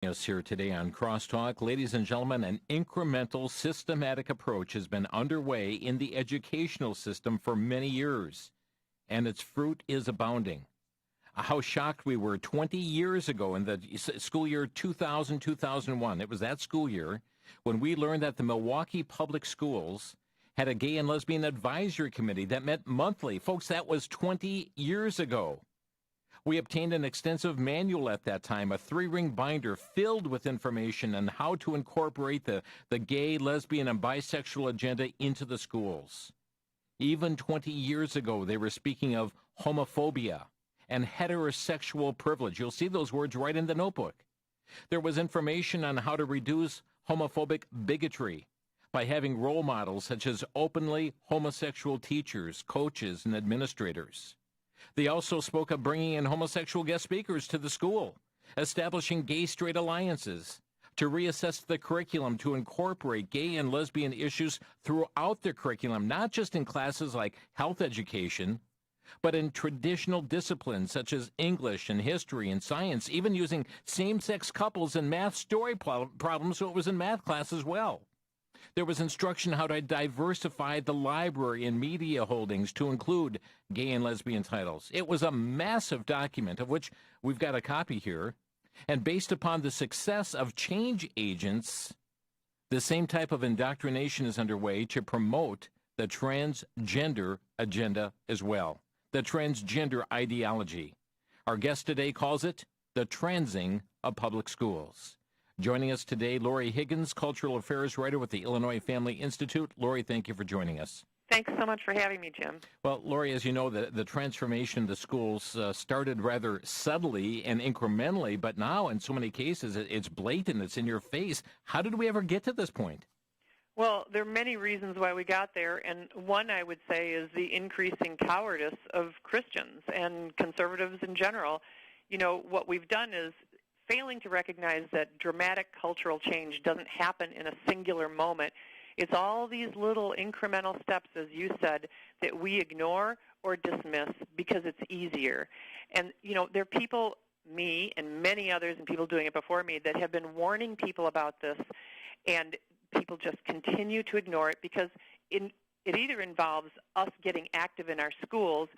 Us here today on Crosstalk. Ladies and gentlemen, an incremental, systematic approach has been underway in the educational system for many years, and its fruit is abounding. How shocked we were 20 years ago in the school year 2000-2001. It was that school year when we learned that the Milwaukee Public Schools had a gay and lesbian advisory committee that met monthly. Folks, that was 20 years ago. We obtained an extensive manual at that time, a 3-ring binder filled with information on how to incorporate the gay, lesbian, and bisexual agenda into the schools. Even 20 years ago, they were speaking of homophobia and heterosexual privilege. You'll see those words right in the notebook. There was information on how to reduce homophobic bigotry by having role models such as openly homosexual teachers, coaches, and administrators. They also spoke of bringing in homosexual guest speakers to the school, establishing gay-straight alliances, to reassess the curriculum to incorporate gay and lesbian issues throughout the curriculum, not just in classes like health education, but in traditional disciplines such as English and history and science, even using same-sex couples in math story problems, so it was in math class as well. There was instruction how to diversify the library and media holdings to include gay and lesbian titles. It was a massive document, of which we've got a copy here. And based upon the success of change agents, the same type of indoctrination is underway to promote the transgender agenda as well, the transgender ideology. Our guest today calls it the transing of public schools. Joining us today, Lori Higgins, Cultural Affairs Writer with the Illinois Family Institute. Lori, thank you for joining us. Thanks so much for having me, Jim. Well, Lori, as you know, the transformation of the schools started rather subtly and incrementally, but now in so many cases it's blatant, it's in your face. How did we ever get to this point? Well, there are many reasons why we got there, and one I would say is the increasing cowardice of Christians and conservatives in general. You know, what we've done is failing to recognize that dramatic cultural change doesn't happen in a singular moment. It's all these little incremental steps, as you said, that we ignore or dismiss because it's easier. And, you know, there are people, me and many others and people doing it before me, that have been warning people about this, and people just continue to ignore it because it either involves us getting active in our schools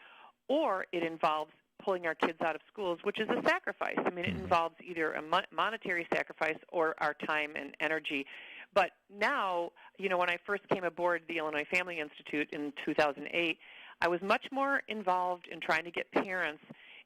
or it involves pulling our kids out of schools, which is a sacrifice. I mean, it involves either a monetary sacrifice or our time and energy. But now, you know, when I first came aboard the Illinois Family Institute in 2008, I was much more involved in trying to get parents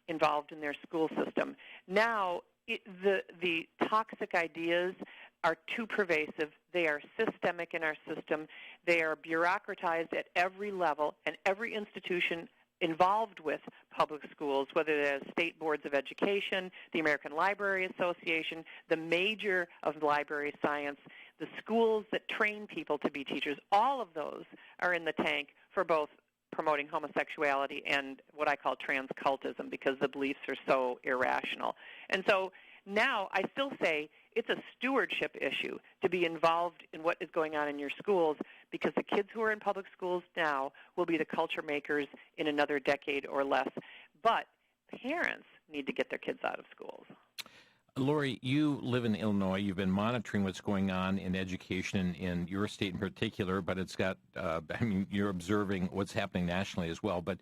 involved in their school system. Now, the toxic ideas are too pervasive. They are systemic in our system. They are bureaucratized at every level, and every institution involved with public schools, whether they're state boards of education, the American Library Association, the major of library science, the schools that train people to be teachers, all of those are in the tank for both promoting homosexuality and what I call transcultism, because the beliefs are so irrational. And so now I still say it's a stewardship issue to be involved in what is going on in your schools, because the kids who are in public schools now will be the culture makers in another decade or less. But parents need to get their kids out of schools. Lori, you live in Illinois. You've been monitoring what's going on in education in your state in particular, but it's got, you're observing what's happening nationally as well. But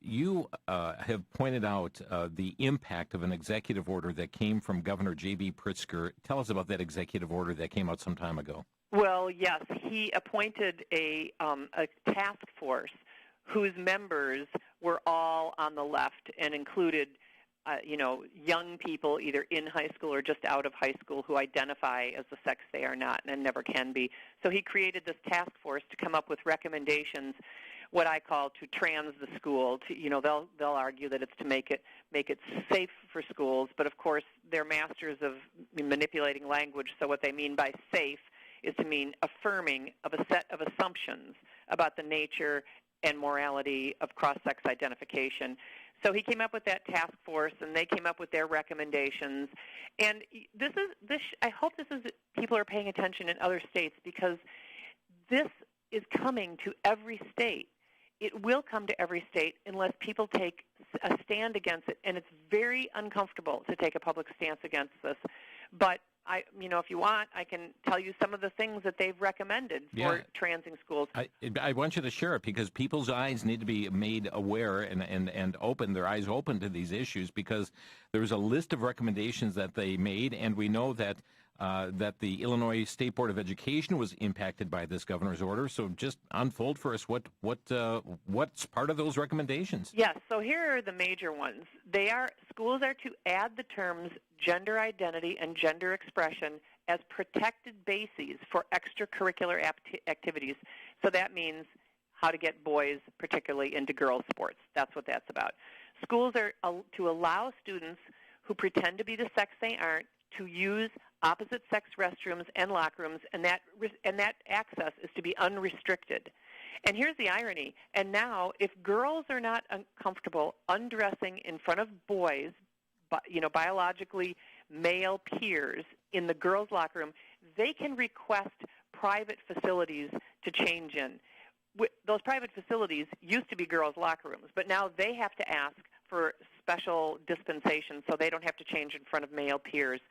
you have pointed out the impact of an executive order that came from Governor J.B. Pritzker. Tell us about that executive order that came out some time ago. Well, yes, he appointed a task force whose members were all on the left and included young people either in high school or just out of high school who identify as the sex they are not and never can be. So he created this task force to come up with recommendations, what I call to trans the school. They'll argue that it's to make it safe for schools, but of course they're masters of manipulating language. So what they mean by safe is to mean affirming of a set of assumptions about the nature and morality of cross-sex identification. So he came up with that task force, and they came up with their recommendations. And I hope people are paying attention in other states, because this is coming to every state. It will come to every state unless people take a stand against it, and it's very uncomfortable to take a public stance against this. But if you want, I can tell you some of the things that they've recommended for transing schools. I want you to share it because people's eyes need to be made aware and open, their eyes open to these issues, because there's a list of recommendations that they made, and we know that the Illinois State Board of Education was impacted by this governor's order. So just unfold for us what's part of those recommendations. Yes, so here are the major ones. Schools are to add the terms gender identity and gender expression as protected bases for extracurricular activities. So that means how to get boys, particularly, into girls' sports. That's what that's about. Schools are to allow students who pretend to be the sex they aren't to use opposite-sex restrooms and locker rooms, and that access is to be unrestricted. And here's the irony. And now, if girls are not comfortable undressing in front of boys, biologically male peers in the girls' locker room, they can request private facilities to change in. Those private facilities used to be girls' locker rooms, but now they have to ask for special dispensation so they don't have to change in front of male peers.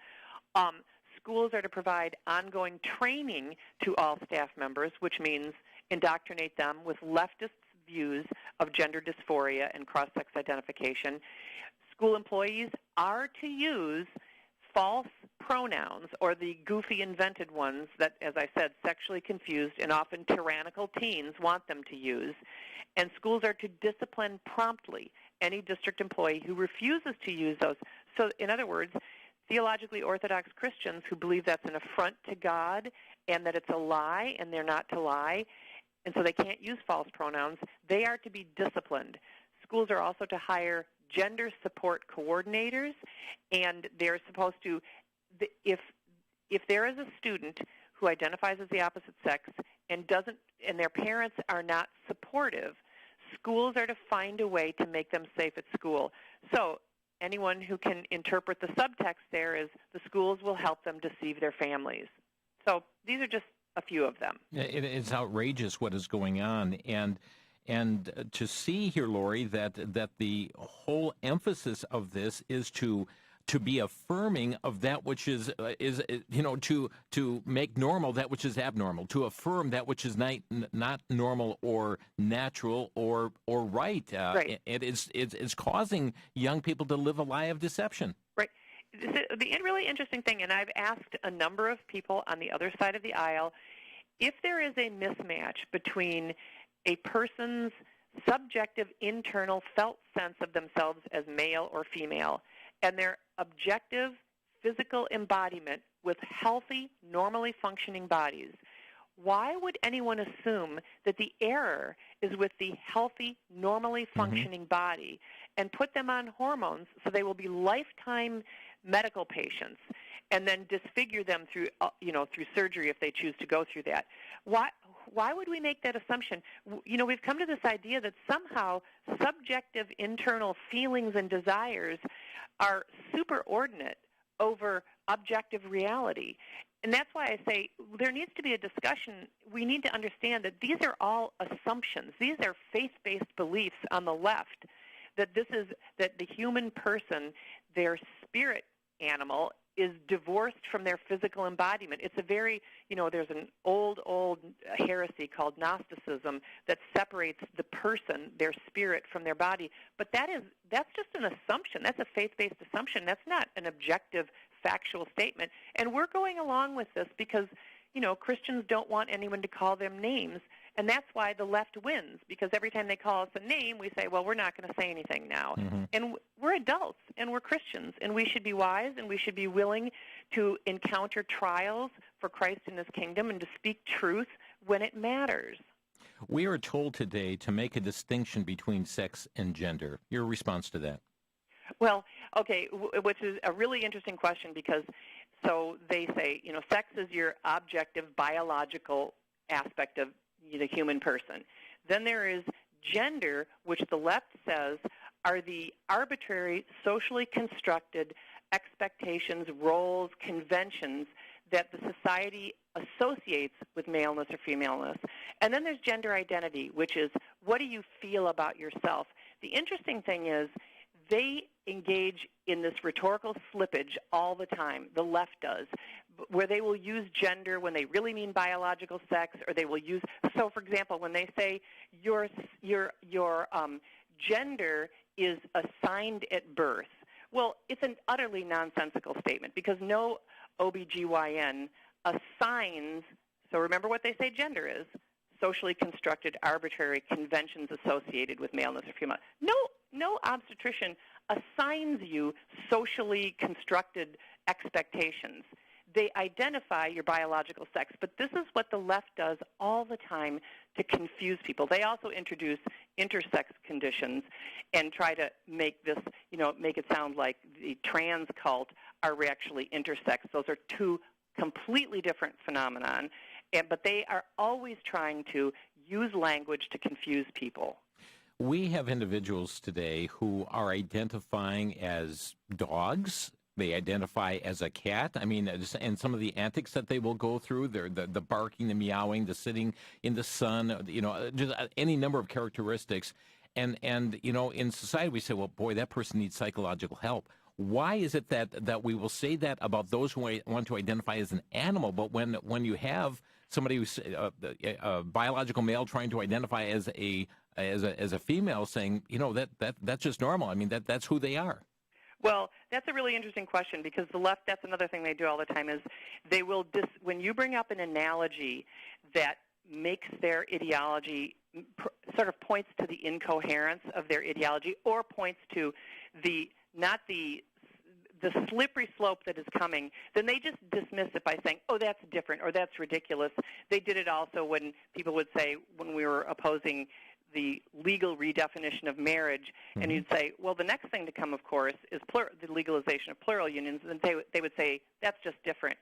Schools are to provide ongoing training to all staff members, which means indoctrinate them with leftist views of gender dysphoria and cross-sex identification. School employees are to use false pronouns, or the goofy invented ones that, as I said, sexually confused and often tyrannical teens want them to use. And schools are to discipline promptly any district employee who refuses to use those. So, in other words, theologically orthodox Christians who believe that's an affront to God and that it's a lie and they're not to lie, and so they can't use false pronouns, they are to be disciplined. Schools are also to hire gender support coordinators, and they're supposed to, if there is a student who identifies as the opposite sex and their parents are not supportive, schools are to find a way to make them safe at school. So anyone who can interpret the subtext there is the schools will help them deceive their families. So these are just a few of them. It's outrageous what is going on, and to see here, Lori, that the whole emphasis of this is to be affirming of that which is to make normal that which is abnormal, to affirm that which is not normal or natural or right. Right. It's causing young people to live a lie of deception. Right. The really interesting thing, and I've asked a number of people on the other side of the aisle, if there is a mismatch between a person's subjective, internal, felt sense of themselves as male or female and their objective physical embodiment with healthy, normally functioning bodies, why would anyone assume that the error is with the healthy, normally functioning body and put them on hormones so they will be lifetime medical patients and then disfigure them through surgery if they choose to go through that? Why would we make that assumption? We've come to this idea that somehow subjective internal feelings and desires are superordinate over objective reality. And that's why I say there needs to be a discussion. We need to understand that these are all assumptions. These are faith-based beliefs on the left, that the human person, their spirit animal, is divorced from their physical embodiment. It's a very, there's an old heresy called Gnosticism that separates the person, their spirit, from their body. But that's just an assumption. That's a faith-based assumption. That's not an objective, factual statement. And we're going along with this because, Christians don't want anyone to call them names. And that's why the left wins, because every time they call us a name, we say, well, we're not going to say anything now. And we're adults, and we're Christians, and we should be wise, and we should be willing to encounter trials for Christ and his kingdom and to speak truth when it matters. We are told today to make a distinction between sex and gender. Your response to that? Well, okay, which is a really interesting question because so they say, sex is your objective biological aspect of the human person. Then there is gender, which the left says are the arbitrary, socially constructed expectations, roles, conventions that the society associates with maleness or femaleness. And then there's gender identity, which is what do you feel about yourself? The interesting thing is they engage in this rhetorical slippage all the time. The left does, where they will use gender when they really mean biological sex, or they will use. So, for example, when they say your gender is assigned at birth, well, it's an utterly nonsensical statement because no OBGYN assigns. So remember what they say gender is: socially constructed, arbitrary conventions associated with maleness or female. No obstetrician assigns you socially constructed expectations. They identify your biological sex, but this is what the left does all the time to confuse people. They also introduce intersex conditions and try to make this, make it sound like the trans cult are actually intersex. Those are two completely different phenomenon, but they are always trying to use language to confuse people. We have individuals today who are identifying as dogs. They identify as a cat. I mean, and some of the antics that they will go through, the barking, the meowing, the sitting in the sun, just any number of characteristics. And in society we say, well, boy, that person needs psychological help. Why is it that we will say that about those who want to identify as an animal, but when you have somebody who's a biological male trying to identify as a female, saying, that's just normal. I mean, that's who they are. Well, that's a really interesting question because the left, that's another thing they do all the time is they will, when you bring up an analogy that makes their ideology, sort of points to the incoherence of their ideology or points to not the slippery slope that is coming, then they just dismiss it by saying, oh, that's different or that's ridiculous. They did it also when people would say, when we were opposing the legal redefinition of marriage, and you'd say, well, the next thing to come, of course, is the legalization of plural unions, and they would say, that's just different.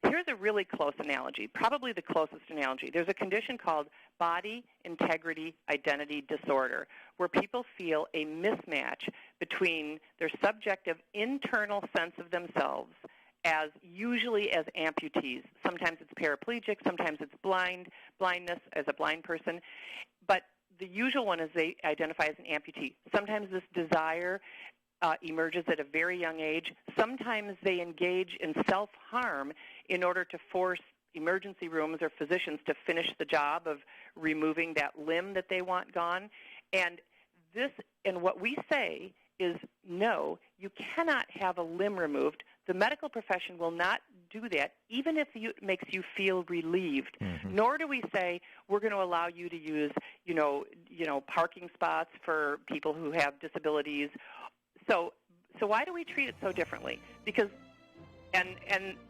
Here's a really close analogy, probably the closest analogy. There's a condition called body integrity identity disorder, where people feel a mismatch between their subjective internal sense of themselves usually as amputees. Sometimes it's paraplegic, sometimes it's blindness as a blind person, but the usual one is they identify as an amputee. Sometimes this desire emerges at a very young age. Sometimes they engage in self-harm in order to force emergency rooms or physicians to finish the job of removing that limb that they want gone. And what we say is, no, you cannot have a limb removed. The medical profession will not do that, even if it makes you feel relieved. Nor do we say we're going to allow you to use, parking spots for people who have disabilities. So why do we treat it so differently? Because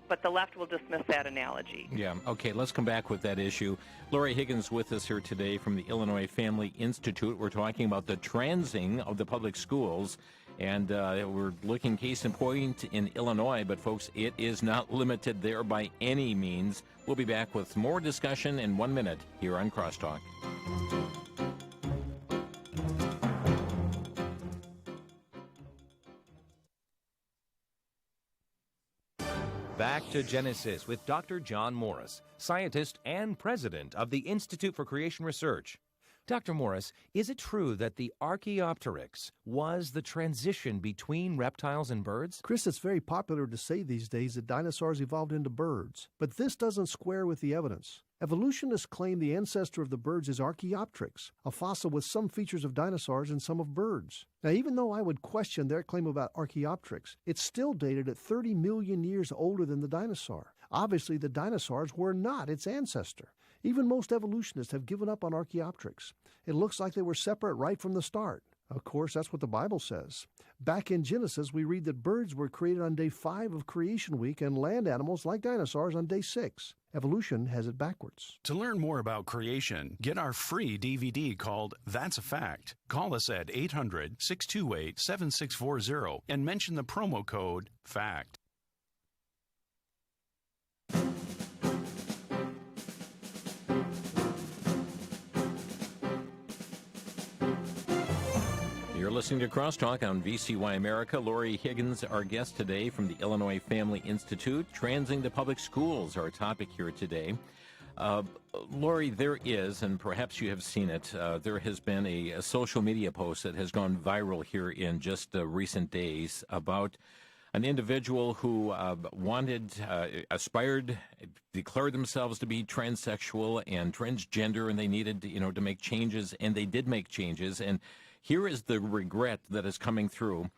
but the left will dismiss that analogy. Yeah. Okay. Let's come back with that issue. Lori Higgins with us here today from the Illinois Family Institute. We're talking about the transing of the public schools, and we're looking case in point in Illinois. But folks, it is not limited there by any means. We'll be back with more discussion in 1 minute here on Crosstalk. Back to Genesis with Dr. John Morris, scientist and president of the Institute for Creation Research. Dr. Morris, is it true that the Archaeopteryx was the transition between reptiles and birds? Chris, it's very popular to say these days that dinosaurs evolved into birds, but this doesn't square with the evidence. Evolutionists claim the ancestor of the birds is Archaeopteryx, a fossil with some features of dinosaurs and some of birds. Now, even though I would question their claim about Archaeopteryx, it's still dated at 30 million years older than the dinosaur. Obviously, the dinosaurs were not its ancestor. Even most evolutionists have given up on Archaeopteryx. It looks like they were separate right from the start. Of course, that's what the Bible says. Back in Genesis, we read that birds were created on day 5 of Creation Week and land animals like dinosaurs on day 6. Evolution has it backwards. To learn more about creation, get our free DVD called That's a Fact. Call us at 800-628-7640 and mention the promo code FACT. You're listening to Crosstalk on VCY America. Lori Higgins, our guest today from the Illinois Family Institute. Transing the public schools, our topic here today. Lori, there is, and perhaps you have seen it, there has been a social media post that has gone viral here in just recent days about an individual who aspired, declared themselves to be transsexual and transgender, and they needed, to make changes, and they did make changes. And here is the regret that is coming through.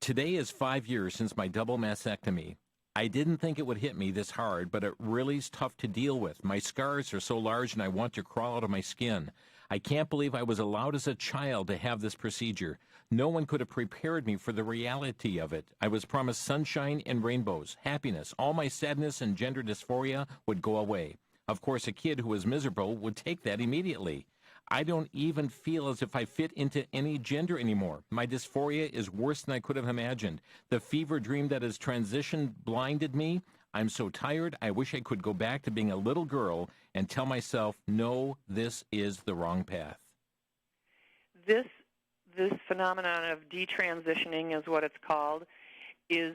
Today is 5 years since my double mastectomy. I didn't think it would hit me this hard, but it really is tough to deal with. My scars are so large and I want to crawl out of my skin. I can't believe I was allowed as a child to have this procedure. No one could have prepared me for the reality of it. I was promised sunshine and rainbows, happiness. All my sadness and gender dysphoria would go away. Of course, a kid who was miserable would take that immediately. I don't even feel as if I fit into any gender anymore. My dysphoria is worse than I could have imagined. The fever dream that has transitioned blinded me. I'm so tired, I wish I could go back to being a little girl and tell myself, no, this is the wrong path. This phenomenon of detransitioning is what it's called, is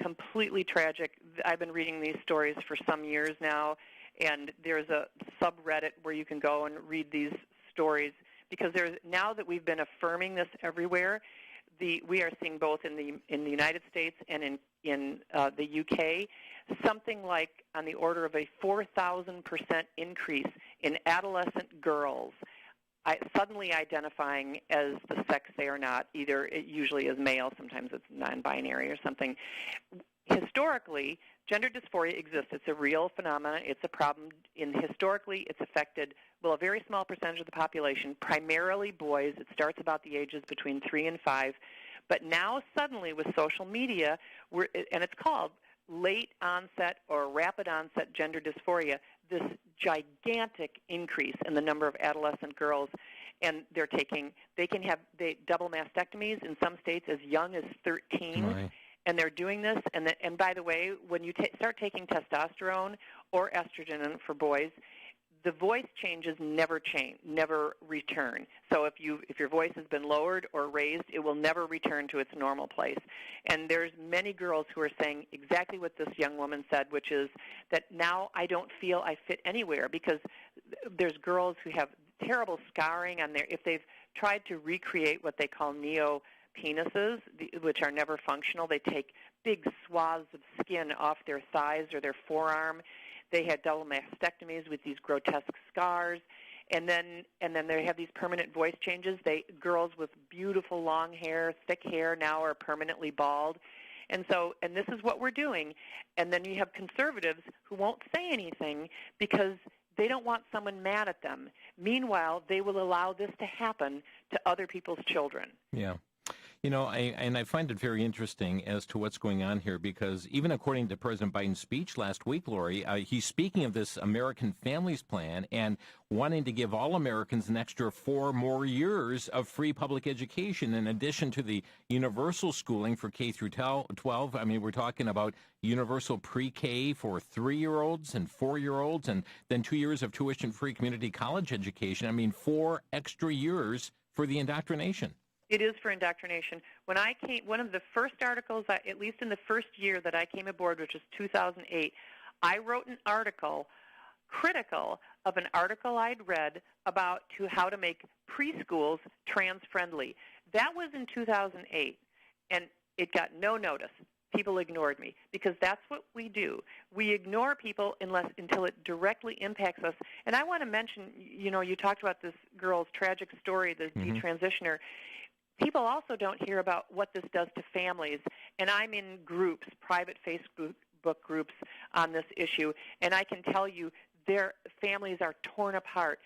completely tragic. I've been reading these stories for some years now, and there's a subreddit where you can go and read these stories, because now that we've been affirming this everywhere, we are seeing both in the United States and in the UK, something like on the order of a 4,000% increase in adolescent girls suddenly identifying as the sex they are not. Either it usually is male, sometimes it's non-binary or something. Historically, gender dysphoria exists. It's a real phenomenon. It's a problem. Historically, it's affected, a very small percentage of the population, primarily boys. It starts about the ages between 3 and 5. But now suddenly with social media, and it's called late onset or rapid onset gender dysphoria, this gigantic increase in the number of adolescent girls, and they can have double mastectomies in some states as young as 13. Right. And they're doing this, and by the way, when you start taking testosterone or estrogen for boys, the voice changes never return. So if your voice has been lowered or raised, it will never return to its normal place. And there's many girls who are saying exactly what this young woman said, which is that now I don't feel I fit anywhere, because there's girls who have terrible scarring on if they've tried to recreate what they call neo-penises, which are never functional. They take big swaths of skin off their thighs or their forearm. They had double mastectomies with these grotesque scars, and then they have these permanent voice changes. Girls with beautiful long hair, thick hair, now are permanently bald, and this is what we're doing. And then you have conservatives who won't say anything because they don't want someone mad at them. Meanwhile, they will allow this to happen to other people's children. Yeah. I find it very interesting as to what's going on here, because even according to President Biden's speech last week, Lori, he's speaking of this American Families Plan and wanting to give all Americans an extra 4 more years of free public education in addition to the universal schooling for K through 12. I mean, we're talking about universal pre-K for 3-year-olds and 4-year-olds, and then 2 years of tuition-free community college education. I mean, 4 extra years for the indoctrination. It is for indoctrination. When I came, one of the first articles, at least in the first year that I came aboard, which was 2008, I wrote an article critical of an article I'd read about how to make preschools trans-friendly. That was in 2008, and it got no notice. People ignored me, because that's what we do. We ignore people until it directly impacts us. And I want to mention, you talked about this girl's tragic story, the detransitioner. People also don't hear about what this does to families, and I'm in groups, private Facebook groups on this issue, and I can tell you their families are torn apart.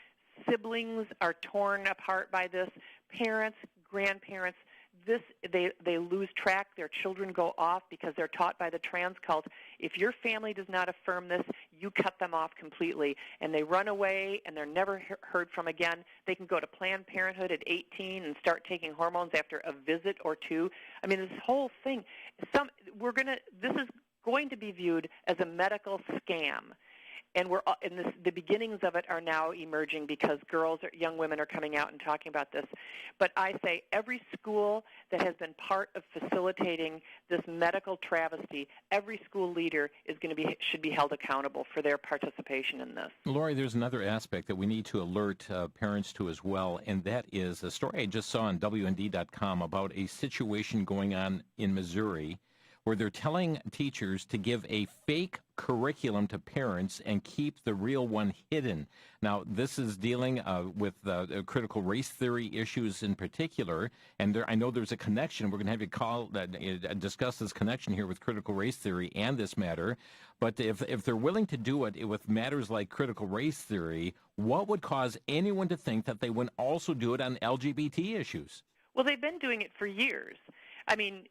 Siblings are torn apart by this. Parents, grandparents, they lose track. Their children go off because they're taught by the trans cult. If your family does not affirm this, you cut them off completely, and they run away, and they're never heard from again. They can go to Planned Parenthood at 18 and start taking hormones after a visit or 2. I mean, this whole thing. This is going to be viewed as a medical scam. And the beginnings of it are now emerging because young women are coming out and talking about this. But I say every school that has been part of facilitating this medical travesty, every school leader should be held accountable for their participation in this. Lori, there's another aspect that we need to alert parents to as well, and that is a story I just saw on WND.com about a situation going on in Missouri where they're telling teachers to give a fake curriculum to parents and keep the real one hidden. Now, this is dealing with critical race theory issues in particular, and I know there's a connection. We're going to have you discuss this connection here with critical race theory and this matter. But if they're willing to do it with matters like critical race theory, what would cause anyone to think that they would also do it on LGBT issues? Well, they've been doing it for years. I mean,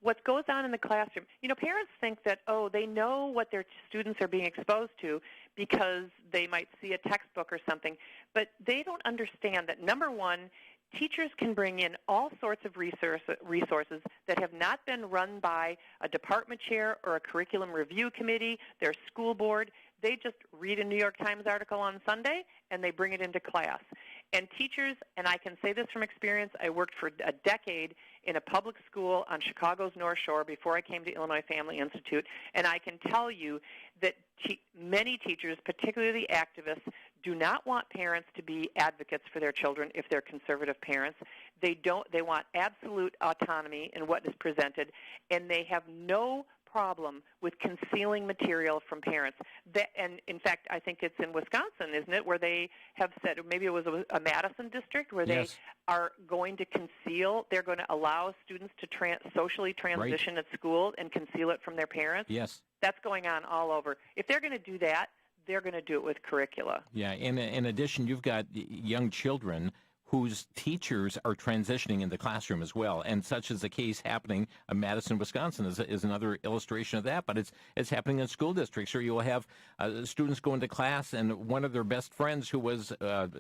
what goes on in the classroom, parents think that, they know what their students are being exposed to because they might see a textbook or something, but they don't understand that, number one, teachers can bring in all sorts of resources that have not been run by a department chair or a curriculum review committee, their school board. They just read a New York Times article on Sunday, and they bring it into class. And teachers, and I can say this from experience, I worked for a decade in a public school on Chicago's North Shore before I came to Illinois Family Institute, and I can tell you that many teachers, particularly activists, do not want parents to be advocates for their children if they're conservative parents. They want absolute autonomy in what is presented, and they have no problem with concealing material from parents. And in fact, I think it's in Wisconsin, isn't it, where they have said, maybe it was a Madison district, where Yes. they are going to conceal, they're going to allow students to socially transition at school and conceal it from their parents. Yes. That's going on all over. If they're going to do that, they're going to do it with curricula. Yeah, in addition, you've got young children whose teachers are transitioning in the classroom as well, and such is the case happening in Madison, Wisconsin is another illustration of that, but it's happening in school districts, or you'll have students go into class and one of their best friends who was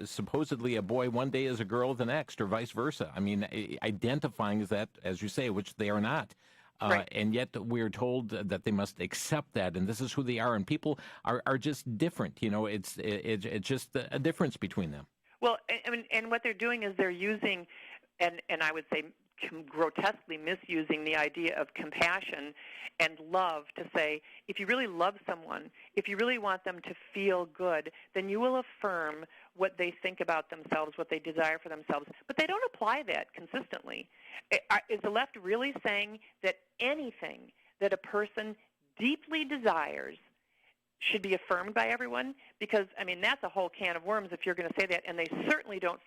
supposedly a boy one day is a girl the next, or vice versa. I mean, identifying as that, as you say, which they are not. Right. And yet we're told that they must accept that, and this is who they are, and people are just different. It's just a difference between them. Well, and what they're doing is they're using, and I would say grotesquely misusing the idea of compassion and love to say, if you really love someone, if you really want them to feel good, then you will affirm what they think about themselves, what they desire for themselves. But they don't apply that consistently. Is the left really saying that anything that a person deeply desires should be affirmed by everyone? Because, that's a whole can of worms if you're going to say that, and they certainly don't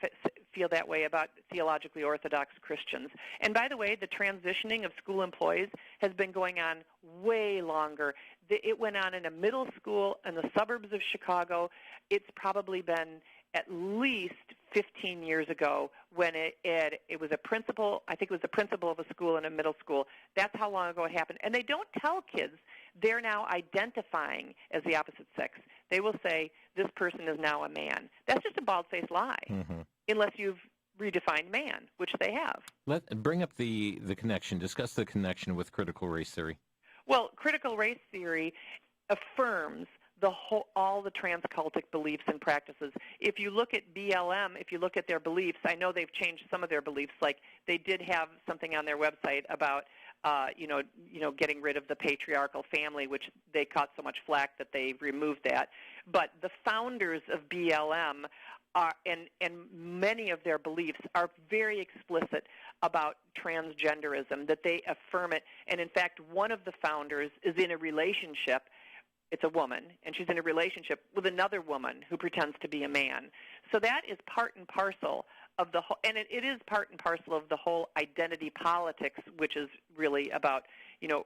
feel that way about theologically orthodox Christians. And by the way, the transitioning of school employees has been going on way longer. It went on in a middle school in the suburbs of Chicago. It's probably been at least 15 years ago when it was a principal, I think it was the principal of a school in a middle school. That's how long ago it happened. And they don't tell kids they're now identifying as the opposite sex. They will say, this person is now a man. That's just a bald-faced lie, unless you've redefined man, which they have. Bring up the connection. Discuss the connection with critical race theory. Well, critical race theory affirms all the transcultic beliefs and practices. If you look at BLM, if you look at their beliefs, I know they've changed some of their beliefs. Like they did have something on their website about, getting rid of the patriarchal family, which they caught so much flack that they removed that. But the founders of BLM and many of their beliefs are very explicit about transgenderism, that they affirm it. And in fact, one of the founders is in a relationship. It's a woman, and she's in a relationship with another woman who pretends to be a man. So that is part and parcel of the whole, and it is part and parcel of the whole identity politics, which is really about,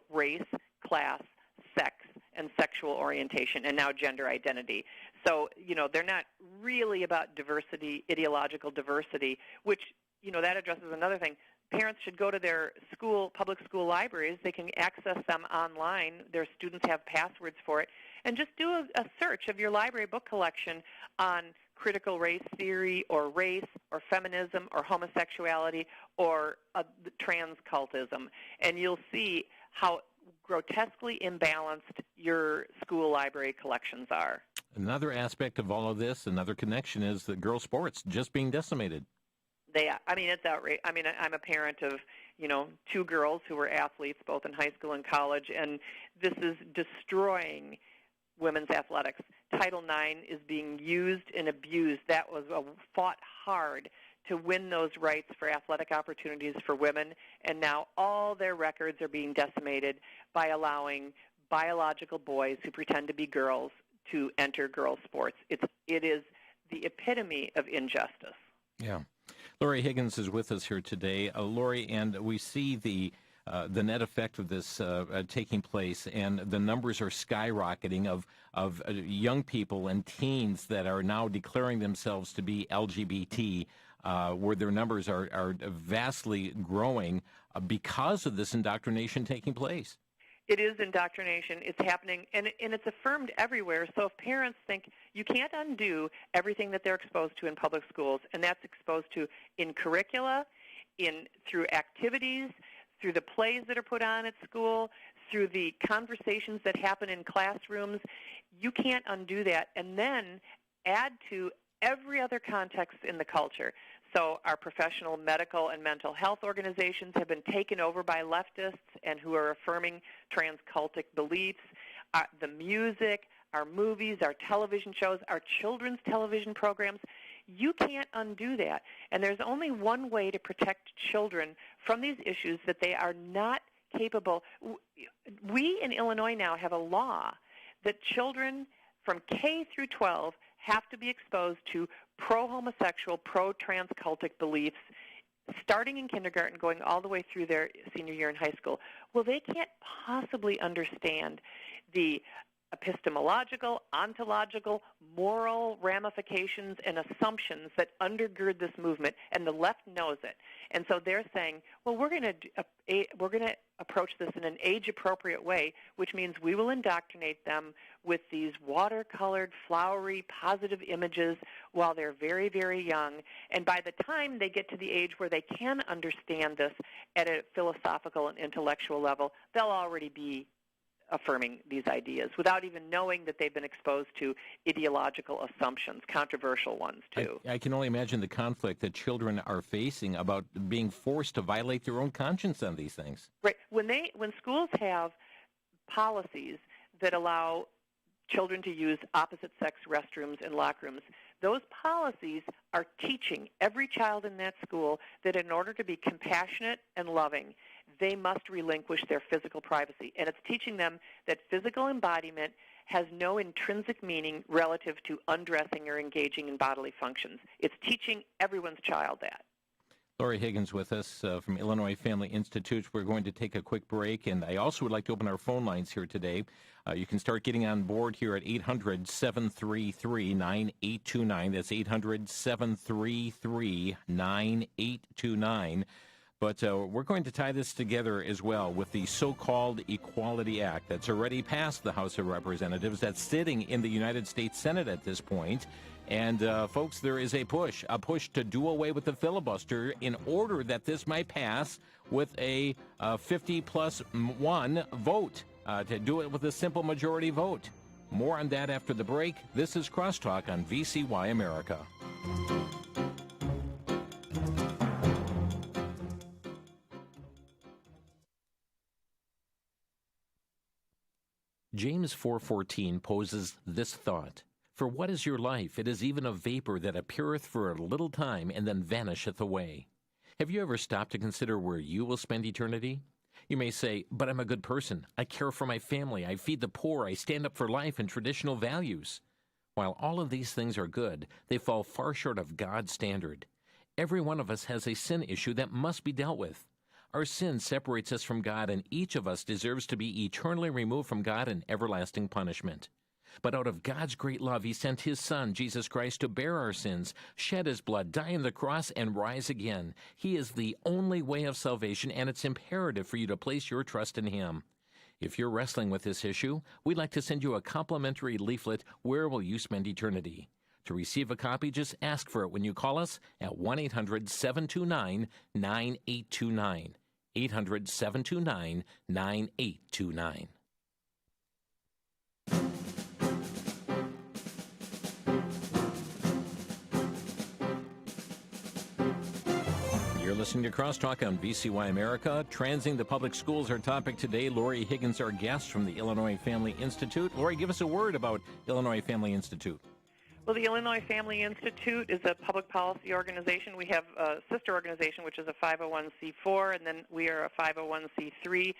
race, class, sex, and sexual orientation, and now gender identity. So, they're not really about diversity, ideological diversity, which, that addresses another thing. Parents should go to their public school libraries. They can access them online. Their students have passwords for it. And just do a search of your library book collection on critical race theory or race or feminism or homosexuality or trans cultism. And you'll see how grotesquely imbalanced your school library collections are. Another aspect of all of this, another connection, is the girls' sports just being decimated. It's outrageous. I'm a parent of, 2 girls who were athletes both in high school and college, and this is destroying women's athletics. Title IX is being used and abused. That was fought hard to win those rights for athletic opportunities for women, and now all their records are being decimated by allowing biological boys who pretend to be girls to enter girls' sports. It is the epitome of injustice. Yeah. Lori Higgins is with us here today. Lori, and we see the net effect of this taking place, and the numbers are skyrocketing of young people and teens that are now declaring themselves to be LGBT, where their numbers are vastly growing because of this indoctrination taking place. It is indoctrination. It's happening, and it's affirmed everywhere. So if parents think you can't undo everything that they're exposed to in public schools, and that's exposed to in curricula, through activities, through the plays that are put on at school, through the conversations that happen in classrooms, you can't undo that. And then add to every other context in the culture. So our professional medical and mental health organizations have been taken over by leftists and who are affirming transcultic beliefs. The music, our movies, our television shows, our children's television programs, you can't undo that. And there's only one way to protect children from these issues that they are not capable. We in Illinois now have a law that children from K through 12 have to be exposed to pro-homosexual, pro-transcultic beliefs starting in kindergarten, going all the way through their senior year in high school. Well, they can't possibly understand the epistemological, ontological, moral ramifications and assumptions that undergird this movement, and the left knows it. And so they're saying, well, we're going to approach this in an age-appropriate way, which means we will indoctrinate them with these watercolored, flowery, positive images while they're very, very young. And by the time they get to the age where they can understand this at a philosophical and intellectual level, they'll already be affirming these ideas without even knowing that they've been exposed to ideological assumptions, controversial ones too. I can only imagine the conflict that children are facing about being forced to violate their own conscience on these things. Right. When schools have policies that allow children to use opposite-sex restrooms and locker rooms, those policies are teaching every child in that school that in order to be compassionate and loving, they must relinquish their physical privacy. And it's teaching them that physical embodiment has no intrinsic meaning relative to undressing or engaging in bodily functions. It's teaching everyone's child that. Lori Higgins with us from Illinois Family Institute. We're going to take a quick break, and I also would like to open our phone lines here today. You can start getting on board here at 800-733-9829. That's 800-733-9829. But we're going to tie this together as well with the so-called Equality Act that's already passed the House of Representatives, that's sitting in the United States Senate at this point. And, folks, there is a push to do away with the filibuster in order that this might pass with a 50+1 vote, to do it with a simple majority vote. More on that after the break. This is Crosstalk on VCY America. James 4:14 poses this thought: For what is your life? It is even a vapor that appeareth for a little time and then vanisheth away. Have you ever stopped to consider where you will spend eternity? You may say, but I'm a good person. I care for my family. I feed the poor. I stand up for life and traditional values. While all of these things are good, they fall far short of God's standard. Every one of us has a sin issue that must be dealt with. Our sin separates us from God, and each of us deserves to be eternally removed from God in everlasting punishment. But out of God's great love, He sent His Son, Jesus Christ, to bear our sins, shed His blood, die on the cross, and rise again. He is the only way of salvation, and it's imperative for you to place your trust in Him. If you're wrestling with this issue, we'd like to send you a complimentary leaflet, Where Will You Spend Eternity? To receive a copy, just ask for it when you call us at 1-800-729-9829. 800-729-9829. You're listening to Crosstalk on VCY America. Transing the public schools, our topic today. Lori Higgins, our guest from the Illinois Family Institute. Lori, give us a word about Illinois Family Institute. Well, the Illinois Family Institute is a public policy organization. We have a sister organization, which is a 501c4, and then we are a 501c3.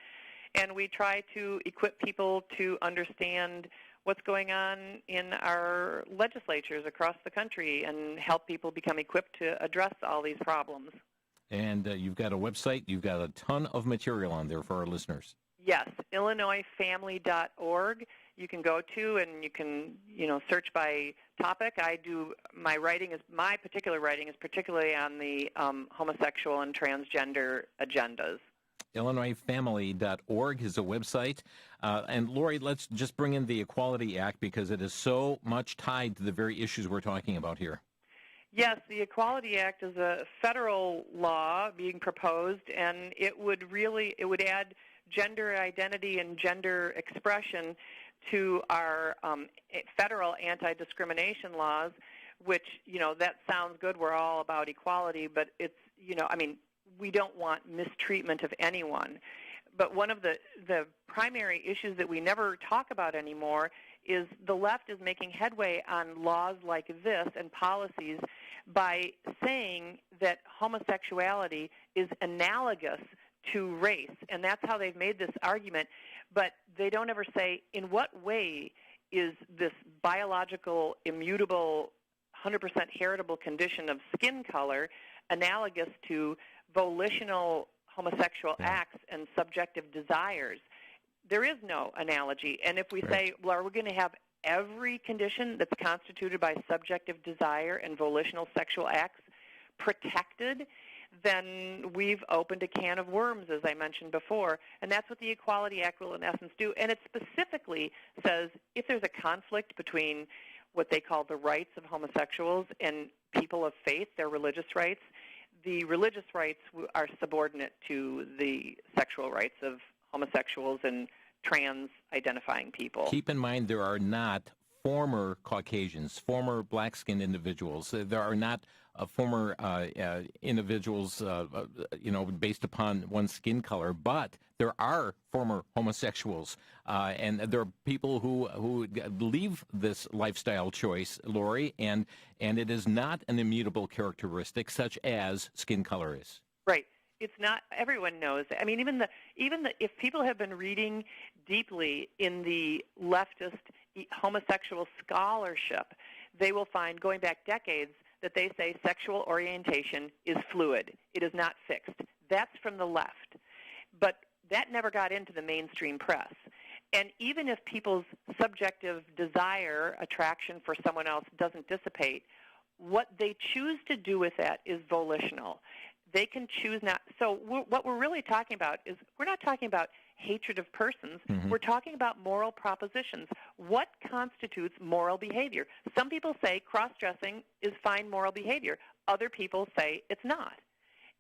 And we try to equip people to understand what's going on in our legislatures across the country and help people become equipped to address all these problems. And you've got a website. You've got a ton of material on there for our listeners. Yes, IllinoisFamily.org. You can go to, and you can, search by topic. My particular writing is particularly on the homosexual and transgender agendas. IllinoisFamily.org is a website. And Lori, let's just bring in the Equality Act because it is so much tied to the very issues we're talking about here. Yes, the Equality Act is a federal law being proposed, and it would add gender identity and gender expression to our federal anti-discrimination laws, which, that sounds good. We're all about equality, but it's, we don't want mistreatment of anyone. But one of the primary issues that we never talk about anymore is the left is making headway on laws like this and policies by saying that homosexuality is analogous to race, and that's how they've made this argument. But they don't ever say in what way is this biological, immutable, 100% heritable condition of skin color analogous to volitional homosexual acts and subjective desires. There is no analogy. And if we say, well, are we going to have every condition that's constituted by subjective desire and volitional sexual acts protected, then we've opened a can of worms, as I mentioned before. And that's what the Equality Act will, in essence, do. And it specifically says if there's a conflict between what they call the rights of homosexuals and people of faith, their religious rights, the religious rights are subordinate to the sexual rights of homosexuals and trans-identifying people. Keep in mind there are not former Caucasians, former black-skinned individuals. There are not former individuals, based upon one's skin color, but there are former homosexuals, and there are people who leave this lifestyle choice, Lori, and it is not an immutable characteristic such as skin color is. Right. It's not. Everyone knows. I mean, even if people have been reading deeply in the leftist homosexual scholarship, they will find, going back decades, that they say sexual orientation is fluid. It is not fixed. That's from the left. But that never got into the mainstream press. And even if people's subjective desire, attraction for someone else doesn't dissipate, what they choose to do with that is volitional. They can choose not. So what we're really talking about is we're not talking about hatred of persons. Mm-hmm. We're talking about moral propositions. What constitutes moral behavior? Some people say cross-dressing is fine moral behavior. Other people say it's not.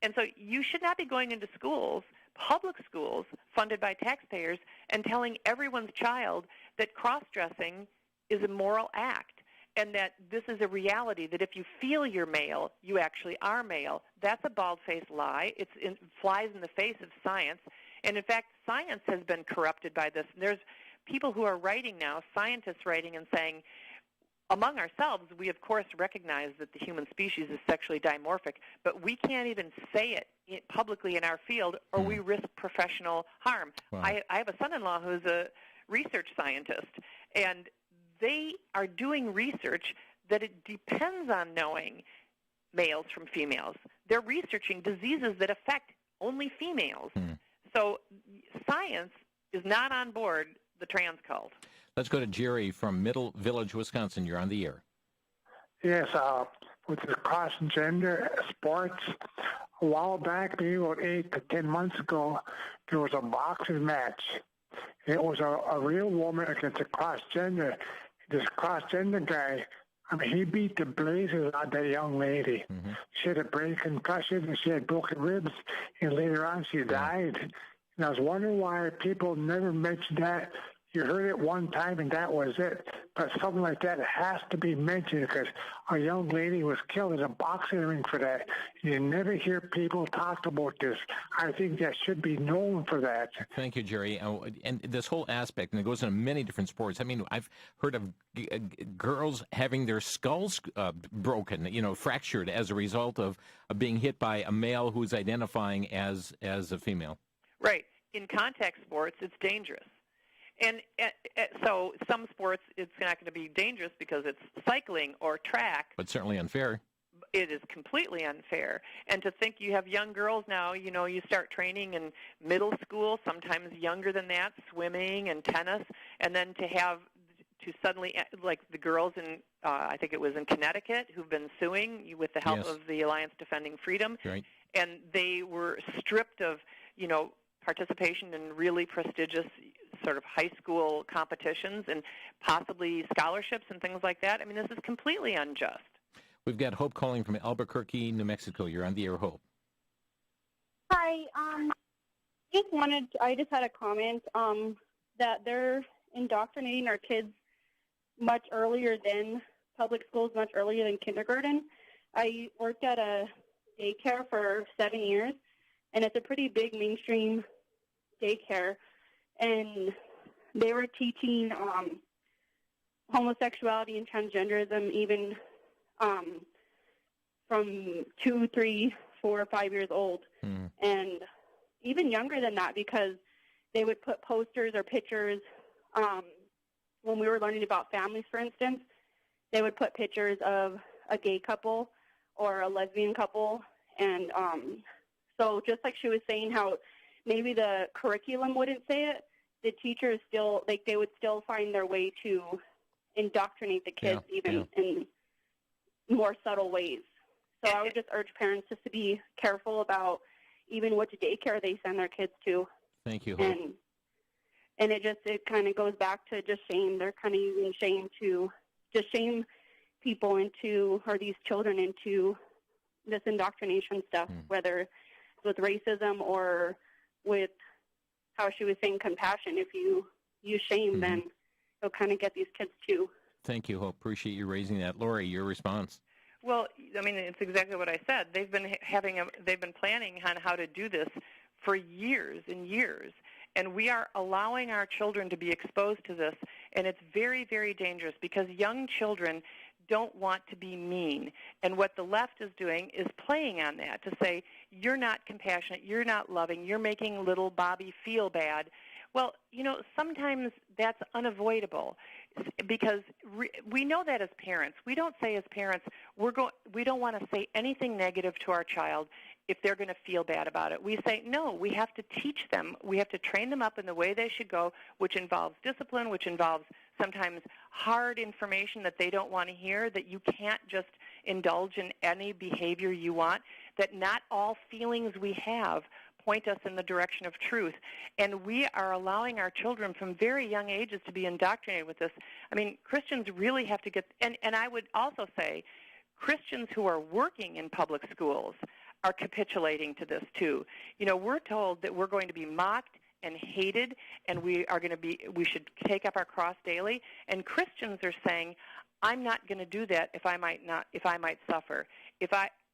And so you should not be going into schools, public schools, funded by taxpayers, and telling everyone's child that cross-dressing is a moral act. And that this is a reality, that if you feel you're male, you actually are male. That's a bald-faced lie. It flies in the face of science. And, in fact, science has been corrupted by this. And there's people who are writing now, scientists writing and saying, among ourselves, we, of course, recognize that the human species is sexually dimorphic, but we can't even say it publicly in our field or we risk professional harm. Wow. I have a son-in-law who's a research scientist, and they are doing research that it depends on knowing males from females. They're researching diseases that affect only females. So science is not on board the trans cult. Let's go to Jerry from Middle Village, Wisconsin. You're on the air. Yes, with the cross-gender sports, a while back, maybe about 8 to 10 months ago, there was a boxing match. It was a real woman against a cross-gender. This cross-gender guy I mean, he beat the blazes out of that young lady. Mm-hmm. She had a brain concussion and she had broken ribs, and later on she died. And I was wondering why people never mentioned that. You heard it one time and that was it. But something like that has to be mentioned because a young lady was killed in a boxing ring for that. You never hear people talk about this. I think that should be known for that. Thank you, Jerry. And this whole aspect, and it goes into many different sports. I mean, I've heard of girls having their skulls broken, fractured as a result of being hit by a male who's identifying as a female. Right. In contact sports, it's dangerous. And so some sports, it's not going to be dangerous because it's cycling or track. But certainly unfair. It is completely unfair. And to think you have young girls now, you start training in middle school, sometimes younger than that, swimming and tennis, and then to suddenly, like the girls in, I think it was in Connecticut, who've been suing with the help of the Alliance Defending Freedom. Right. And they were stripped of, participation in really prestigious sort of high school competitions and possibly scholarships and things like that. I mean, this is completely unjust. We've got Hope calling from Albuquerque, New Mexico. You're on the air, Hope. Hi. I just had a comment that they're indoctrinating our kids much earlier than public schools, much earlier than kindergarten. I worked at a daycare for 7 years, and it's a pretty big mainstream daycare, and they were teaching homosexuality and transgenderism even from 2, 3, 4, 5 years old, and even younger than that, because they would put posters or pictures. When we were learning about families, for instance, they would put pictures of a gay couple or a lesbian couple, and so just like she was saying how maybe the curriculum wouldn't say it, the teachers still, they would still find their way to indoctrinate the kids in more subtle ways. So I would just urge parents just to be careful about even which daycare they send their kids to. Thank you, Hope. And it kind of goes back to just shame. They're kind of using shame to just shame people into, or these children into this indoctrination stuff, whether it's with racism or with how she was saying compassion. If you use shame, then you'll kind of get these kids too. Thank you, Hope. Appreciate you raising that. Lori, your response. Well, I mean, it's exactly what I said. They've been planning on how to do this for years and years, and we are allowing our children to be exposed to this, and it's very, very dangerous because young children don't want to be mean. And what the left is doing is playing on that to say, you're not compassionate, you're not loving, you're making little Bobby feel bad. Well, sometimes that's unavoidable because we know that as parents. We don't say as parents, we don't want to say anything negative to our child if they're going to feel bad about it. We say, no, we have to teach them. We have to train them up in the way they should go, which involves discipline, which involves sometimes hard information that they don't want to hear, that you can't just indulge in any behavior you want, that not all feelings we have point us in the direction of truth. And we are allowing our children from very young ages to be indoctrinated with this. I mean, Christians really have to get, and I would also say Christians who are working in public schools are capitulating to this too. We're told that we're going to be mocked and hated, and we should take up our cross daily. And Christians are saying, I'm not going to do that if I might suffer.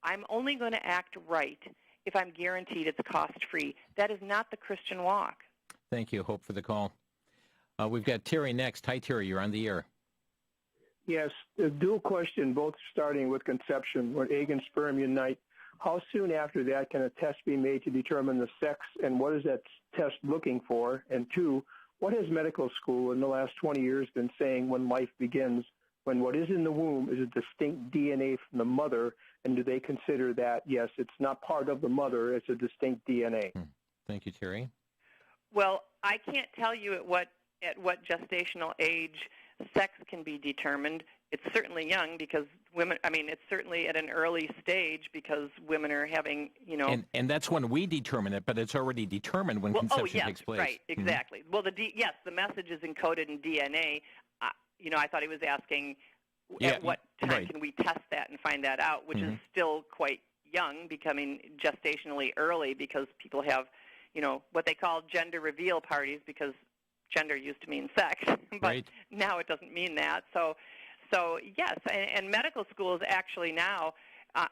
I'm only going to act right if I'm guaranteed it's cost-free. That is not the Christian walk. Thank you, Hope, for the call. We've got Terry next. Hi, Terry. You're on the air. Yes, a dual question, both starting with conception, when egg and sperm unite. How soon after that can a test be made to determine the sex, and what is that test looking for? And two, what has medical school in the last 20 years been saying when life begins, when what is in the womb is a distinct DNA from the mother, and do they consider that, yes, it's not part of the mother, it's a distinct DNA? Thank you, Terry. Well, I can't tell you at what gestational age sex can be determined. It's certainly young because it's certainly at an early stage because women are having, And that's when we determine it, but it's already determined when conception takes place. Right, exactly. Well, the message is encoded in DNA. I thought he was asking At what time can we test that and find that out, which is still quite young, becoming gestationally early, because people have, what they call gender reveal parties, because gender used to mean sex, but now it doesn't mean that. So yes, and medical schools actually now,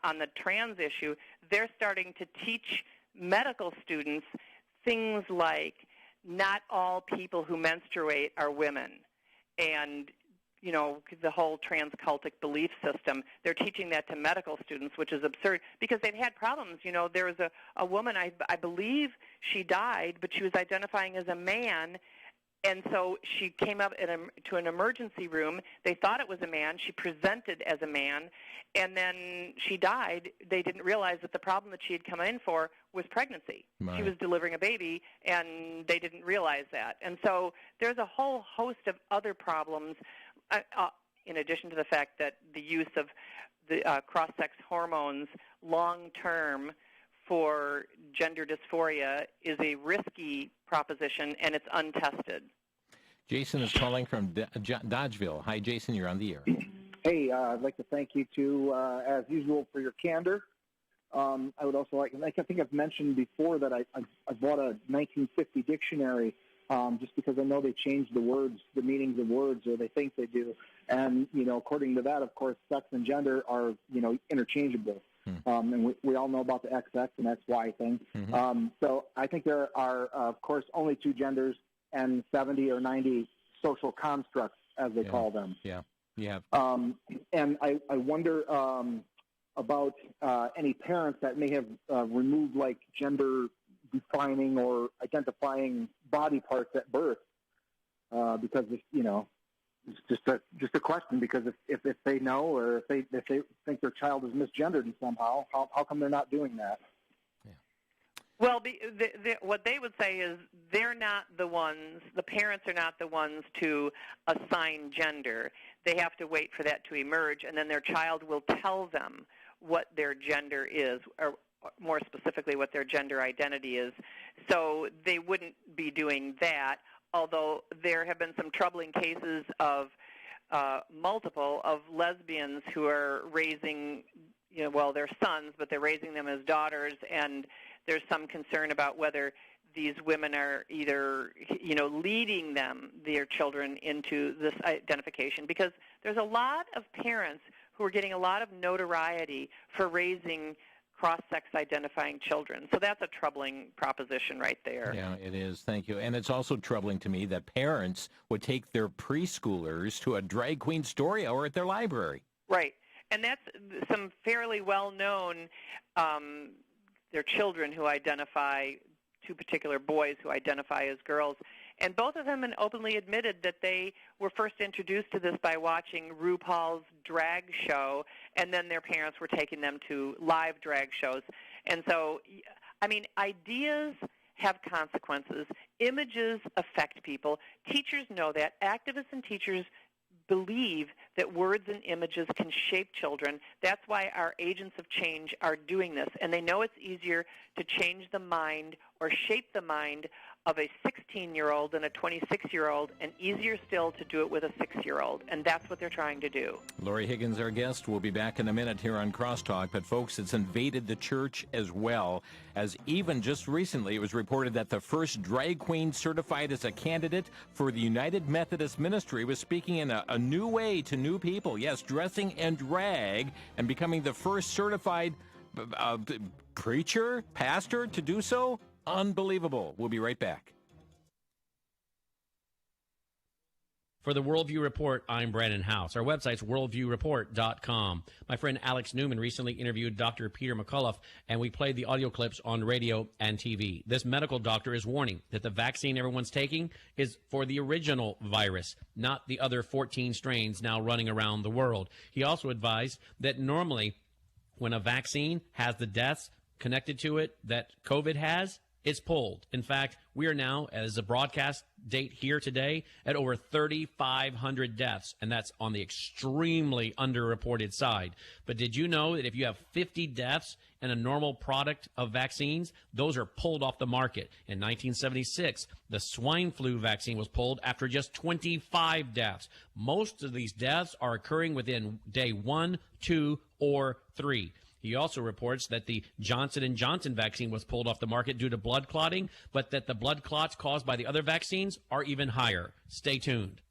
on the trans issue, they're starting to teach medical students things like not all people who menstruate are women, and the whole transcultic belief system. They're teaching that to medical students, which is absurd, because they've had problems. There was a woman, I believe she died, but she was identifying as a man, and so she came up to an emergency room. They thought it was a man. She presented as a man, and then she died. They didn't realize that the problem that she had come in for was pregnancy. Right. She was delivering a baby, and they didn't realize that. And so there's a whole host of other problems, in addition to the fact that the use of the cross-sex hormones long-term for gender dysphoria is a risky proposition, and it's untested. Jason is calling from Dodgeville. Hi, Jason. You're on the air. Hey, I'd like to thank you, too, as usual, for your candor. I would also like, I think I've mentioned before that I bought a 1950 dictionary just because I know they change the words, the meanings of words, or they think they do. And, according to that, of course, sex and gender are, interchangeable. And we all know about the XX and XY thing. So I think there are, of course, only two genders and 70 or 90 social constructs, as they call them. Yeah. And I wonder about any parents that may have removed, like, gender-defining or identifying body parts at birth because, it's just a question, because if they know, or if they think their child is misgendered somehow, how come they're not doing that? Yeah. Well, what they would say is they're not the ones, the parents are not the ones to assign gender. They have to wait for that to emerge, and then their child will tell them what their gender is, or more specifically what their gender identity is. So they wouldn't be doing that, although there have been some troubling cases of multiple of lesbians who are raising, they're sons, but they're raising them as daughters, and there's some concern about whether these women are either, leading their children into this identification, because there's a lot of parents who are getting a lot of notoriety for raising cross-sex identifying children. So that's a troubling proposition right there. Yeah, it is. Thank you. And it's also troubling to me that parents would take their preschoolers to a drag queen story hour at their library. Right. And that's some fairly well-known, their children who identify, two particular boys who identify as girls. And both of them openly admitted that they were first introduced to this by watching RuPaul's drag show, and then their parents were taking them to live drag shows. And so, ideas have consequences. Images affect people. Teachers know that. Activists and teachers believe that words and images can shape children. That's why our agents of change are doing this. And they know it's easier to change the mind or shape the mind of a 16-year-old than a 26-year-old, and easier still to do it with a 6-year-old. And that's what they're trying to do. Lori Higgins, our guest. We'll be back in a minute here on Crosstalk. But, folks, it's invaded the church as well, as even just recently it was reported that the first drag queen certified as a candidate for the United Methodist Ministry was speaking in a new way to new people. Yes, dressing in drag and becoming the first certified preacher, pastor to do so. Unbelievable. We'll be right back. For the Worldview Report, I'm Brandon House. Our website's worldviewreport.com. My friend Alex Newman recently interviewed Dr. Peter McCullough, and we played the audio clips on radio and TV. This medical doctor is warning that the vaccine everyone's taking is for the original virus, not the other 14 strains now running around the world. He also advised that normally when a vaccine has the deaths connected to it that COVID has, It's pulled. In fact, we are now, as a broadcast date here today, at over 3,500 deaths, and that's on the extremely underreported side. But did you know that if you have 50 deaths in a normal product of vaccines, those are pulled off the market? In 1976, the swine flu vaccine was pulled after just 25 deaths. Most of these deaths are occurring within day 1, 2, or 3. He also reports that the Johnson & Johnson vaccine was pulled off the market due to blood clotting, but that the blood clots caused by the other vaccines are even higher. Stay tuned.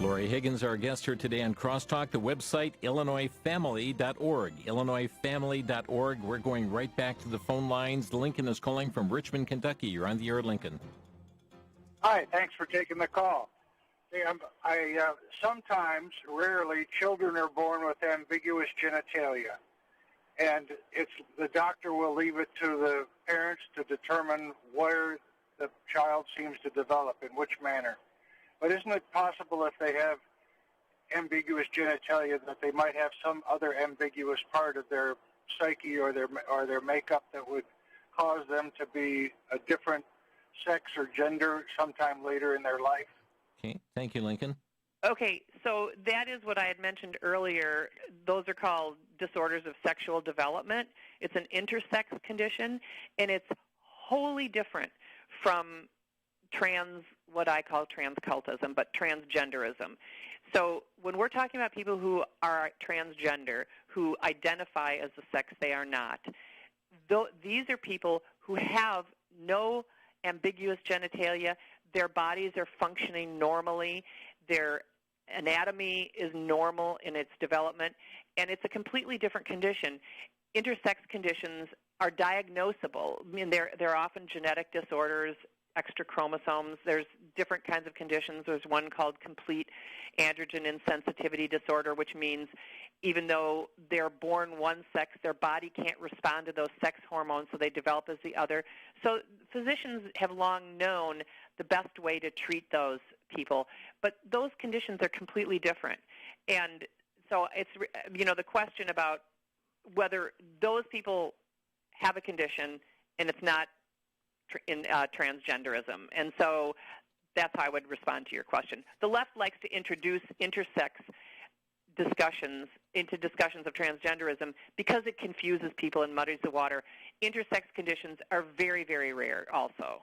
Lori Higgins, our guest here today on Crosstalk. The website, IllinoisFamily.org. IllinoisFamily.org. We're going right back to the phone lines. Lincoln is calling from Richmond, Kentucky. You're on the air, Lincoln. Hi, thanks for taking the call. Sometimes, rarely, children are born with ambiguous genitalia, and the doctor will leave it to the parents to determine where the child seems to develop, in which manner. But isn't it possible if they have ambiguous genitalia that they might have some other ambiguous part of their psyche or their makeup that would cause them to be a different sex or gender sometime later in their life? Okay, thank you, Lincoln. Okay, so that is what I had mentioned earlier. Those are called disorders of sexual development. It's an intersex condition, and it's wholly different from what I call transcultism, but transgenderism. So when we're talking about people who are transgender, who identify as the sex they are not, these are people who have no ambiguous genitalia. Their bodies are functioning normally. Their anatomy is normal in its development, and it's a completely different condition. Intersex conditions are diagnosable. I mean, they're often genetic disorders, extra chromosomes. There's different kinds of conditions. There's one called complete androgen insensitivity disorder, which means even though they're born one sex, their body can't respond to those sex hormones, so they develop as the other. So physicians have long known the best way to treat those people, but those conditions are completely different. And so it's, the question about whether those people have a condition and it's not in transgenderism. And so that's how I would respond to your question. The left likes to introduce intersex discussions into discussions of transgenderism because it confuses people and muddies the water. Intersex conditions are very, very rare also.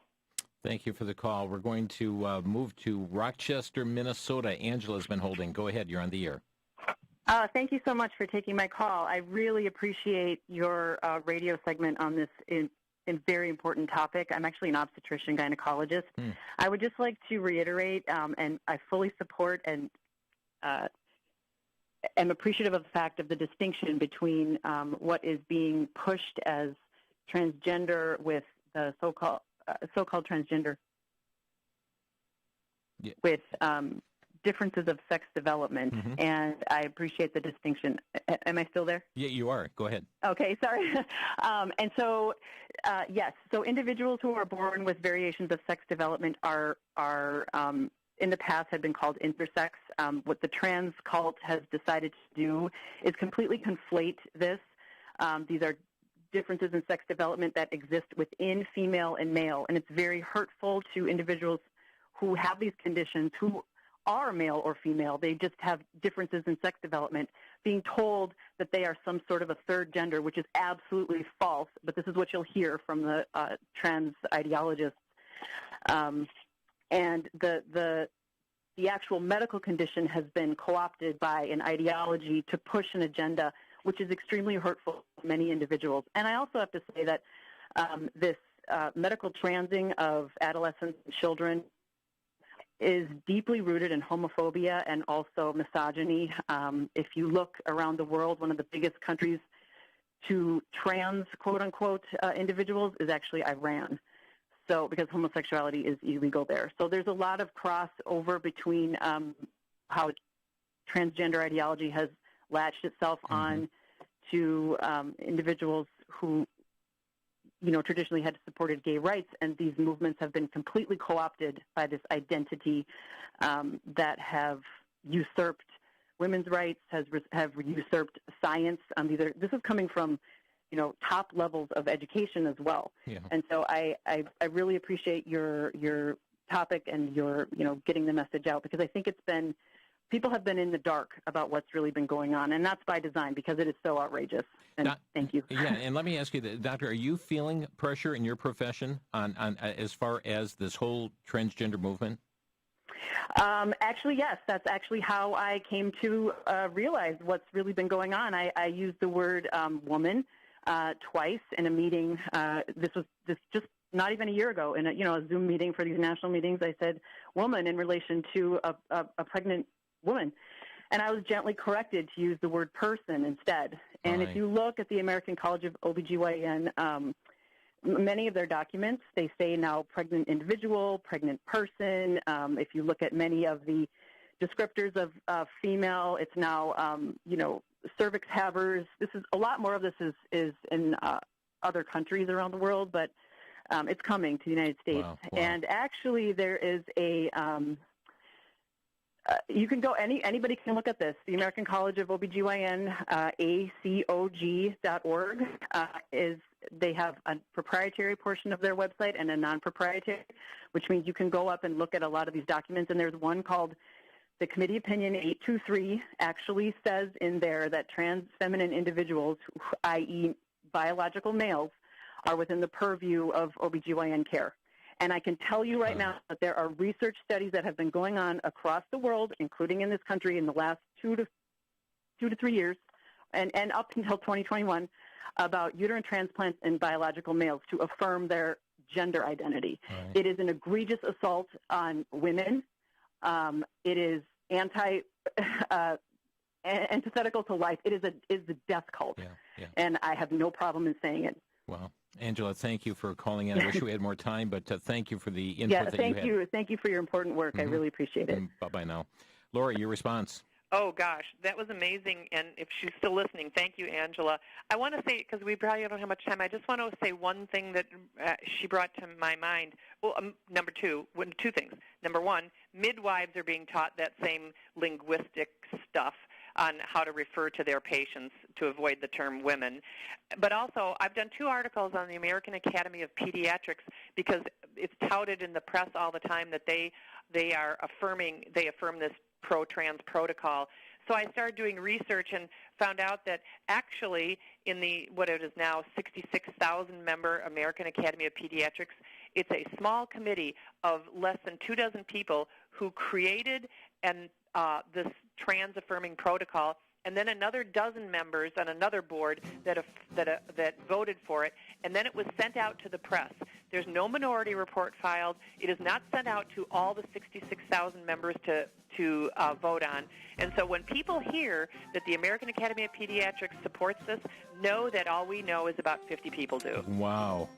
Thank you for the call. We're going to move to Rochester, Minnesota. Angela's been holding. Go ahead. You're on the air. Thank you so much for taking my call. I really appreciate your radio segment on this very important topic. I'm actually an obstetrician gynecologist. I would just like to reiterate, and I fully support and am appreciative of the fact of the distinction between what is being pushed as transgender with the so-called transgender with differences of sex development, and I appreciate the distinction. Am I still there? Yeah, you are. Go ahead. Okay, sorry. And so, yes, so individuals who are born with variations of sex development are in the past had been called intersex. What the trans cult has decided to do is completely conflate this. These are differences in sex development that exist within female and male, and it's very hurtful to individuals who have these conditions, who are male or female. They just have differences in sex development, being told that they are some sort of a third gender, which is absolutely false, but this is what you'll hear from the trans ideologists. And the actual medical condition has been co-opted by an ideology to push an agenda, which is extremely hurtful to many individuals. And I also have to say that this medical transing of adolescents and children is deeply rooted in homophobia and also misogyny. If you look around the world, one of the biggest countries to trans, quote-unquote, individuals is actually Iran. So, because homosexuality is illegal there. So there's a lot of crossover between how transgender ideology has latched itself on to individuals who, traditionally had supported gay rights, and these movements have been completely co-opted by this identity that have, usurped women's rights, have usurped science. This is coming from, top levels of education as well. Yeah. And so I really appreciate your topic and your, getting the message out, because I think people have been in the dark about what's really been going on, and that's by design because it is so outrageous. And thank you. Yeah, and let me ask you, Doctor, are you feeling pressure in your profession on as far as this whole transgender movement? Actually, yes. That's actually how I came to realize what's really been going on. I used the word woman twice in a meeting. This just not even a year ago in a Zoom meeting for these national meetings. I said woman in relation to a pregnant woman. And I was gently corrected to use the word person instead. And if you look at the American College of OBGYN, many of their documents, they say now pregnant individual, pregnant person. If you look at many of the descriptors of female, it's now, cervix havers. A lot more of this is in other countries around the world, but it's coming to the United States. Wow. And actually there is a you can go, anybody can look at this. The American College of OBGYN, ACOG.org, they have a proprietary portion of their website and a non-proprietary, which means you can go up and look at a lot of these documents. And there's one called the Committee Opinion 823 actually says in there that trans feminine individuals, i.e. biological males, are within the purview of OBGYN care. And I can tell you right now that there are research studies that have been going on across the world, including in this country, in the last 2 to 3 years, and up until 2021, about uterine transplants in biological males to affirm their gender identity. Right. It is an egregious assault on women. It is antithetical to life. It is the death cult. Yeah. And I have no problem in saying it. Wow. Angela, thank you for calling in. I wish we had more time, but thank you for the input that you had. Yeah, thank you for your important work. Mm-hmm. I really appreciate it. Bye-bye now. Lori, your response. Oh, gosh, that was amazing. And if she's still listening, thank you, Angela. I want to say, because we probably don't have much time, I just want to say one thing that she brought to my mind. Well, two things. Number one, midwives are being taught that same linguistic stuff on how to refer to their patients to avoid the term women. But also, I've done 2 articles on the American Academy of Pediatrics because it's touted in the press all the time that they affirm this pro-trans protocol. So I started doing research and found out that actually in the, what it is now, 66,000 member American Academy of Pediatrics, it's a small committee of less than 24 people who created this trans-affirming protocol, and then another 12 members on another board that voted for it, and then it was sent out to the press. There's no minority report filed. It is not sent out to all the 66,000 members to vote on. And so when people hear that the American Academy of Pediatrics supports this, know that all we know is about 50 people do. Wow,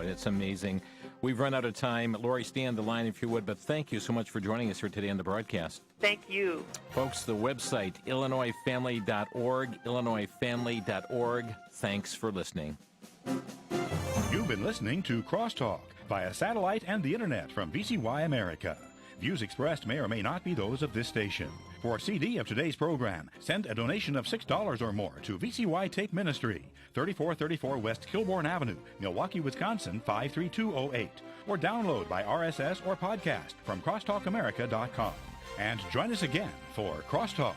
it's amazing. We've run out of time. Lori, stay on the line if you would, but thank you so much for joining us here today on the broadcast. Thank you. Folks, the website, IllinoisFamily.org, IllinoisFamily.org. Thanks for listening. You've been listening to Crosstalk via satellite and the internet from VCY America. Views expressed may or may not be those of this station. For a CD of today's program, send a donation of $6 or more to VCY Tape Ministry, 3434 West Kilbourne Avenue, Milwaukee, Wisconsin, 53208, or download by RSS or podcast from crosstalkamerica.com. And join us again for Crosstalk.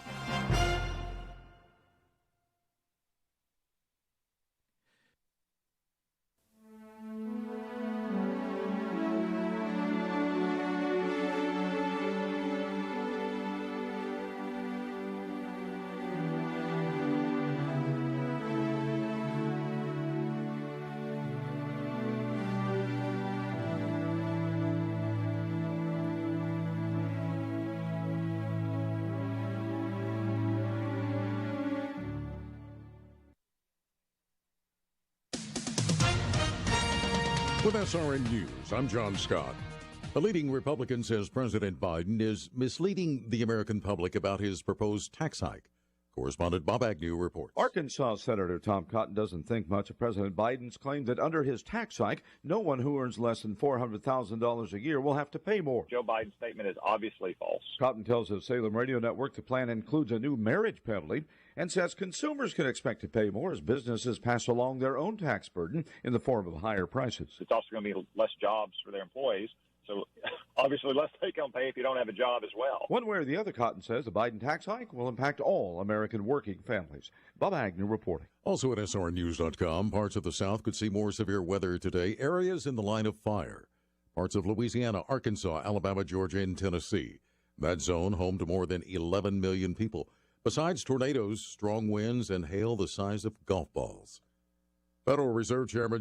With SRN News, I'm John Scott. A leading Republican says President Biden is misleading the American public about his proposed tax hike. Correspondent Bob Agnew reports. Arkansas Senator Tom Cotton doesn't think much of President Biden's claim that under his tax hike, no one who earns less than $400,000 a year will have to pay more. Joe Biden's statement is obviously false. Cotton tells the Salem Radio Network the plan includes a new marriage penalty and says consumers can expect to pay more as businesses pass along their own tax burden in the form of higher prices. It's also going to be less jobs for their employees. So obviously less take-home pay if you don't have a job as well. One way or the other, Cotton says the Biden tax hike will impact all American working families. Bob Agnew reporting. Also at srnews.com, parts of the South could see more severe weather today. Areas in the line of fire. Parts of Louisiana, Arkansas, Alabama, Georgia, and Tennessee. That zone home to more than 11 million people. Besides tornadoes, strong winds, and hail the size of golf balls. Federal Reserve Chairman